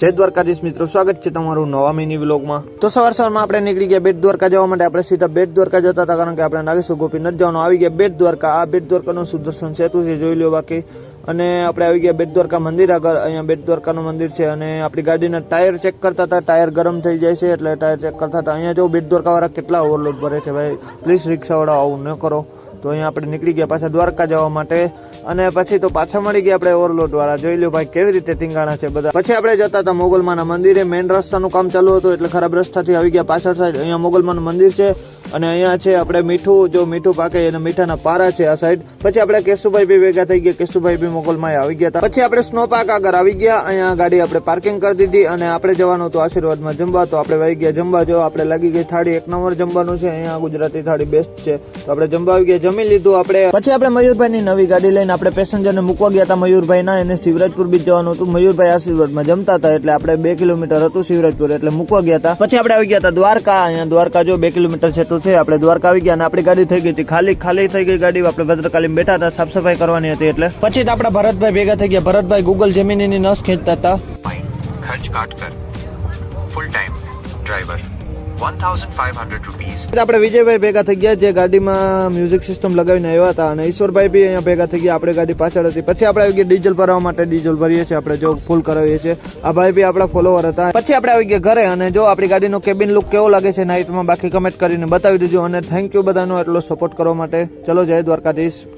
જય દ્વારકાધીશ મિત્રો, સ્વાગત છે તમારું નવા મિની વ્લોગમાં। તો સવારમાં આપણે નીકળી ગયા બેટ દ્વારકા જવા માટે। આપણે સીધા બેટ દ્વારકા જતા હતા, કારણ કે આપણે નાગેશ્વર ગોપીનાથ જવાનું। આવી ગયા બેટ દ્વારકા। આ બેટ દ્વારકાનું સુદર્શન સેતુ છે, જોઈ લો બાકી। અને આપણે આવી ગયા બેટ દ્વારકા મંદિર આગળ। અહીંયા બેટ દ્વારકાનું મંદિર છે અને આપણી ગાડીના ટાયર ચેક કરતા હતા। ટાયર ગરમ થઈ જાય છે એટલે ટાયર ચેક કરતા હતા। અહીંયા જો બેટ દ્વારકા વાળા કેટલા ઓવરલોડ ભરે છે ભાઈ, પ્લીઝ રિક્ષાવાળા આવું ન કરો। તો અહીંયા આપણે નીકળી ગયા પાછા દ્વારકા જવા માટે। અને પછી તો પાછા મળી ગયા આપણે ઓવરલોડ વાળા। જોઈ લો ભાઈ કેવી રીતે ટીંગાણા છે બધા। પછી આપણે જતા હતા મોગલમાના મંદિરે। મેઇન રસ્તાનું કામ ચાલુ હતું એટલે ખરાબ રસ્તાથી આવી ગયા પાછળ સાઈડ। અહીંયા મોગલમાનું મંદિર છે અને અહીંયા છે આપણે મીઠું, જો મીઠું પાકે એને મીઠાના પારા છે આ સાઈડ। પછી આપણે કેશુભાઈ બી ભેગા થઈ ગયા। કેશુભાઈ બી મોગલમાં આવી ગયા હતા। પછી આપણે સ્નો પાર્ક આગળ આવી ગયા। અહીંયા ગાડી આપણે પાર્કિંગ કરી દીધી અને આપણે જવાનું હતું આશીર્વાદમાં જમવા। તો આપણે વહી ગયા જમવા। જો આપણે લાગી ગઈ થાળી, એક નંબર જમવાનું છે। અહીંયા ગુજરાતી થાળી બેસ્ટ છે, તો આપણે જમવા આવી ગયા, જમી લીધું આપણે। પછી આપણે મયુરભાઈની નવી ગાડી લઈને આપણે પેસેન્જરને મૂકવા ગયા હતા મયુરભાઈ ના। એને શિવરાજપુર બીચ જવાનું હતું। મયુરભાઈ આશીર્વાદમાં જમતા હતા એટલે આપણે 2 કિલોમીટર હતું શિવરાજપુર, એટલે મૂકવા ગયા હતા। પછી આપણે આવી ગયા હતા દ્વારકા। અહીંયા દ્વારકા જો 2 કિલોમીટર સેટું છે। આપણે દ્વારકા આવી ગયા અને આપણી ગાડી થઈ ગઈ હતી ખાલી થઈ ગઈ ગાડી। આપણે ભદ્રકાલી બેઠા હતા, સાફ સફાઈ કરવાની હતી એટલે। પછી તો આપણા ભરતભાઈ ભેગા થઈ ગયા। ભરતભાઈ ગૂગલ જેમિનીની નસ ખેંચતા હતા। खर्च काट कर फुल टाइम ड्राइवर 1500 रुपीस। આપણે વિજયભાઈ ભેગા થઈ ગયા, જે ગાડીમાં મ્યુઝિક સિસ્ટમ લગાવીને આવ્યા હતા। અને ઈશ્વરભાઈ બી અહીંયા ભેગા થઈ ગયા, આપણી ગાડી પાછળ હતી। પછી આપણે આવી ગયા ડીઝલ ભરવા માટે। ડીઝલ ભરીએ છીએ આપણે, જો ફૂલ કરાવીએ છીએ। આ ભાઈ બી આપણા ફોલોવર હતા। પછી આપણે આવી ગયા ઘરે અને જો આપણી ગાડીનો કેબિન લુક કેવો લાગે છે નાઇટમાં, બાકી કમેન્ટ કરીને બતાવી દેજો। અને થેન્ક યુ બધાનો એટલો સપોર્ટ કરવા માટે। ચલો, જય દ્વારકાધીશ।